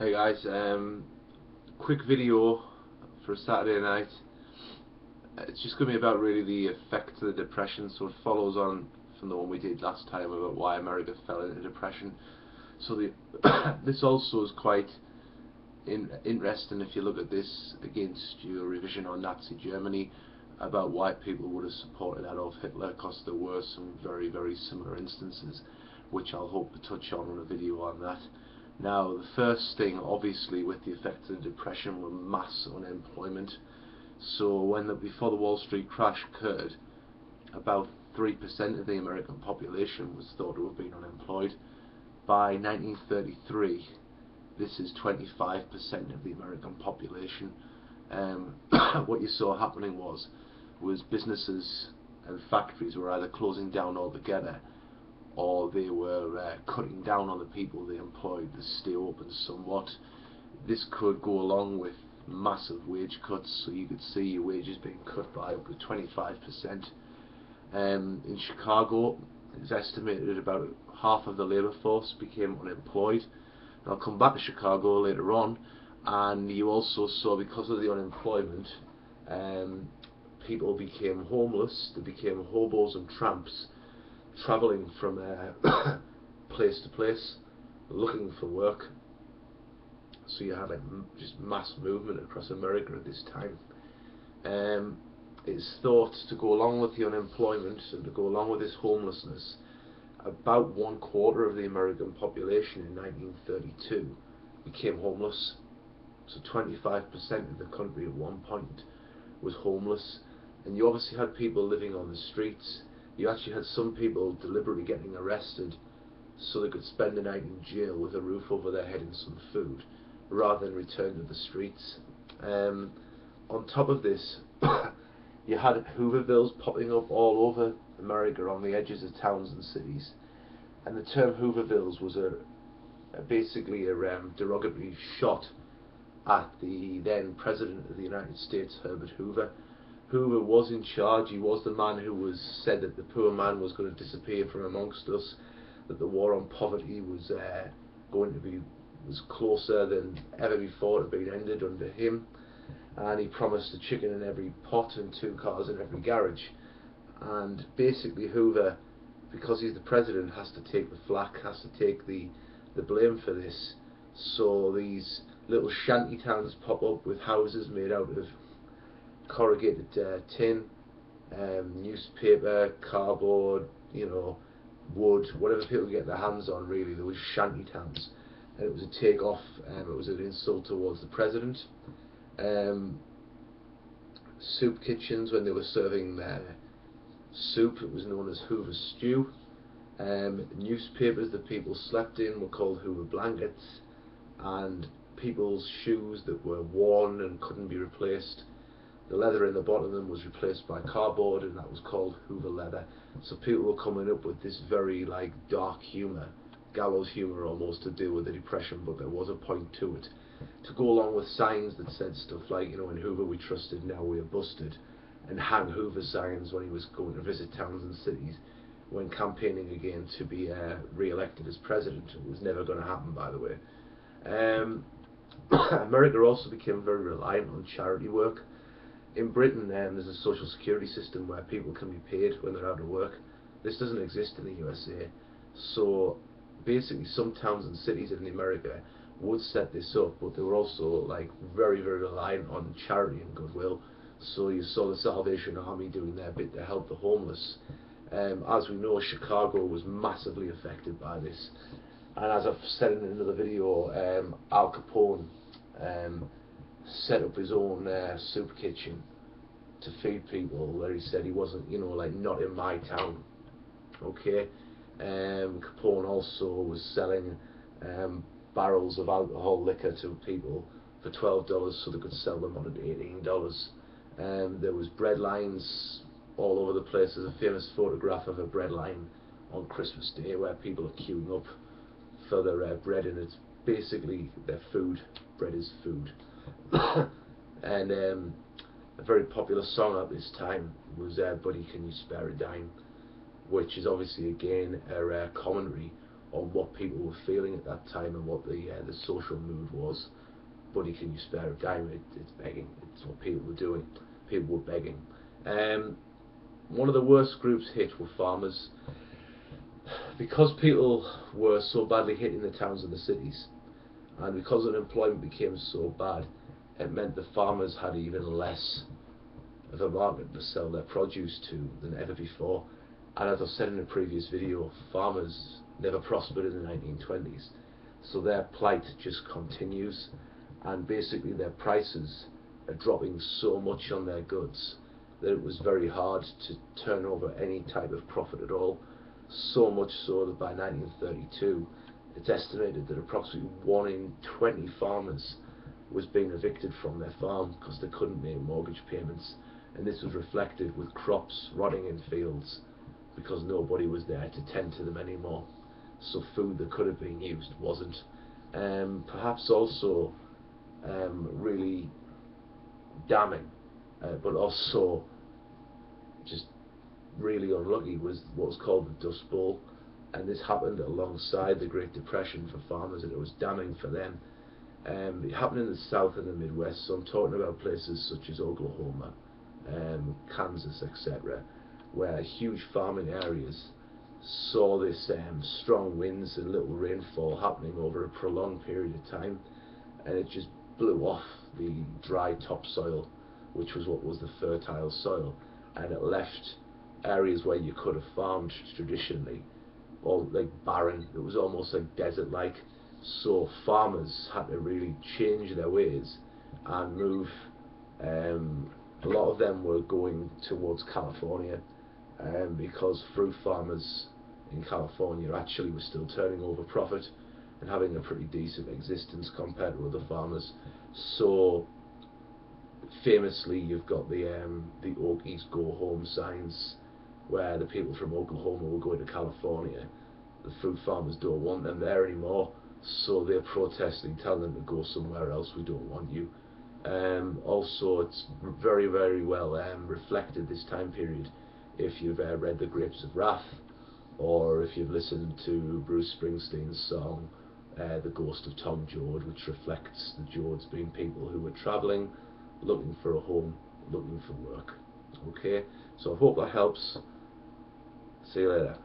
Hey guys, quick video for a Saturday night. It's just going to be about really the effects of the depression, so it follows on from the one we did last time about why America fell into depression. So this also is quite interesting if you look at this against your revision on Nazi Germany, about why people would have supported Adolf Hitler, because there were some very, very similar instances, which I'll hope to touch on in a video on that. Now, the first thing, obviously, with the effects of the depression were mass unemployment. So before the Wall Street crash occurred, about 3% of the American population was thought to have been unemployed. By 1933, this is 25% of the American population. What you saw happening was businesses and factories were either closing down altogether, or they were cutting down on the people they employed to stay open somewhat. This could go along with massive wage cuts, so you could see your wages being cut by up to 25%. In Chicago, it's estimated that about half of the labour force became unemployed. And I'll come back to Chicago later on, and you also saw, because of the unemployment, people became homeless. They became hobos and tramps, travelling from place to place, looking for work. So you had just mass movement across America at this time. It's thought to go along with the unemployment and to go along with this homelessness, about 1/4 of the American population in 1932 became homeless. So 25% of the country at one point was homeless, and you obviously had people living on the streets. You actually had some people deliberately getting arrested so they could spend the night in jail with a roof over their head and some food, rather than return to the streets. On top of this, you had Hoovervilles popping up all over America on the edges of towns and cities, and the term Hoovervilles was basically a derogatory shot at the then President of the United States, Herbert Hoover. Hoover was in charge. He was the man who said that the poor man was going to disappear from amongst us, that the war on poverty was closer than ever before to being ended under him, and he promised a chicken in every pot and 2 cars in every garage. And basically Hoover, because he's the president, has to take the flak, has to take the blame for this. So these little shanty towns pop up with houses made out of corrugated tin, newspaper, cardboard, wood, whatever people get their hands on. Really, there was shanty towns, and it was a take-off. It was an insult towards the president. Soup kitchens, when they were serving soup, it was known as Hoover stew. Newspapers that people slept in were called Hoover blankets, and people's shoes that were worn and couldn't be replaced, the leather in the bottom of them was replaced by cardboard, and that was called Hoover leather. So people were coming up with this very dark humour, gallows humour almost, to deal with the depression, but there was a point to it, to go along with signs that said stuff like, in Hoover we trusted, now we are busted, and hang Hoover signs when he was going to visit towns and cities when campaigning again to be re-elected as president. It was never going to happen, by the way. America also became very reliant on charity work. In Britain, there's a social security system where people can be paid when they're out of work. This doesn't exist in the USA. So basically some towns and cities in America would set this up, but they were also very, very reliant on charity and goodwill. So you saw the Salvation Army doing their bit to help the homeless. As we know, Chicago was massively affected by this, and as I've said in another video, Al Capone set up his own soup kitchen to feed people, where he said he wasn't, not in my town. Okay. Capone also was selling barrels of alcohol liquor to people for $12 so they could sell them on at $18. There was bread lines all over the place. There's a famous photograph of a bread line on Christmas Day where people are queuing up for their bread, and it's basically their food. Bread is food. And a very popular song at this time was Buddy, Can You Spare a Dime, which is obviously again a commentary on what people were feeling at that time and what the social mood was. Buddy, can you spare a dime? It's begging. It's what people were doing. People were begging. One of the worst groups hit were farmers, because people were so badly hit in the towns and the cities, and because unemployment became so bad, it meant the farmers had even less of a market to sell their produce to than ever before. And as I've said in a previous video, farmers never prospered in the 1920s, so their plight just continues, and basically their prices are dropping so much on their goods that it was very hard to turn over any type of profit at all. So much so that by 1932 it's estimated that approximately 1 in 20 farmers was being evicted from their farm because they couldn't make mortgage payments, and this was reflected with crops rotting in fields because nobody was there to tend to them anymore. So food that could have been used wasn't. Perhaps also really damning, but also just really unlucky, was what was called the Dust Bowl, and this happened alongside the Great Depression for farmers, and it was damning for them. It happened in the South and the Midwest, so I'm talking about places such as Oklahoma, Kansas, etc., where huge farming areas saw this strong winds and little rainfall happening over a prolonged period of time, and it just blew off the dry topsoil, which was what was the fertile soil, and it left areas where you could have farmed traditionally all like barren. It was almost like desert-like. So farmers had to really change their ways and move. A lot of them were going towards California, because fruit farmers in California actually were still turning over profit and having a pretty decent existence compared to other farmers. So famously, you've got the Okies Go Home signs, where the people from Oklahoma were going to California. The fruit farmers don't want them there anymore, so they're protesting, telling them to go somewhere else. We don't want you. Also, it's very, very well reflected this time period if you've read The Grapes of Wrath, or if you've listened to Bruce Springsteen's song The Ghost of Tom Joad, which reflects the Joads being people who were travelling, looking for a home, looking for work. Okay, so I hope that helps. See you later.